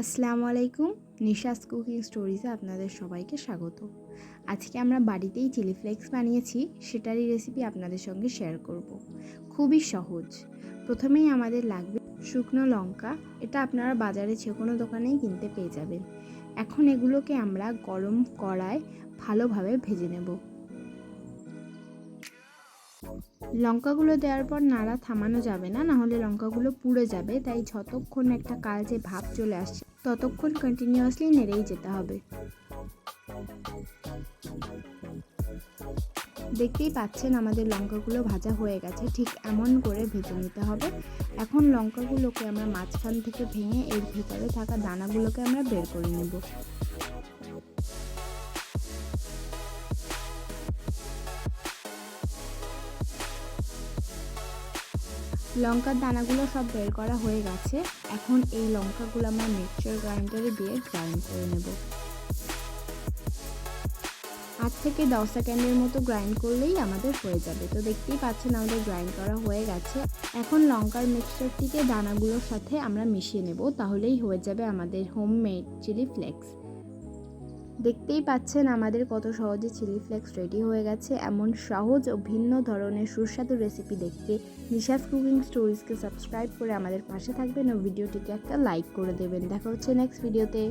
আসসালামু আলাইকুম। নিশাস কুকিং স্টোরিজে আপনাদের সবাইকে স্বাগত। আজকে আমরা বাড়িতেই চিলি ফ্লেক্স বানিয়েছি, সেটারই রেসিপি আপনাদের সঙ্গে শেয়ার করব। খুবই সহজ। প্রথমেই আমাদের লাগবে শুকনো লঙ্কা। এটা আপনারা বাজারে যে কোনো দোকানেই কিনতে পেয়ে যাবেন। এখন এগুলোকে আমরা গরম কড়ায় ভালোভাবে ভেজে নেব। লঙ্কাগুলো দেওয়ার পর নাড়া থামানো যাবে না, নাহলে লঙ্কাগুলো পুড়ে যাবে। তাই যতক্ষণ একটা কালচে ভাব চলে আসছে ততক্ষণ কন্টিনিউয়াসলি নেড়েই যেতে হবে। দেখতেই পাচ্ছেন আমাদের লঙ্কাগুলো ভাজা হয়ে গেছে, ঠিক এমন করে ভেজে নিতে হবে। এখন লঙ্কাগুলোকে আমরা মাঝখান থেকে ভেঙে এর ভিতরে থাকা দানাগুলোকে আমরা বের করে নেব। লঙ্কার দানাগুলো সব বের করা হয়ে গেছে। এখন এই লঙ্কাগুলো আমরা মিক্সচার গ্রাইন্ডারে দিয়ে গ্রাইন্ড করে নেব। 8 থেকে 10 সেকেন্ডের মতো গ্রাইন্ড করলেই আমাদের হয়ে যাবে। তো দেখতেই পাচ্ছেন আমাদের গ্রাইন্ড করা হয়ে গেছে। এখন লঙ্কার মিক্সচারটিকে দানাগুলোর সাথে আমরা মিশিয়ে নেব, তাহলেই হয়ে যাবে আমাদের হোমমেড চিলি ফ্লেক্স। দেখতেই পাচ্ছেন আমাদের কত সহজে চিলি ফ্লেক্স রেডি হয়ে গেছে। এমন সহজ ও ভিন্ন ধরনের সুস্বাদু রেসিপি দেখতে নিশাস কুকিং স্টোরিজকে সাবস্ক্রাইব করে আমাদের পাশে থাকবেন ও ভিডিওটিকে একটা লাইক করে দেবেন। দেখা হচ্ছে নেক্সট ভিডিওতে।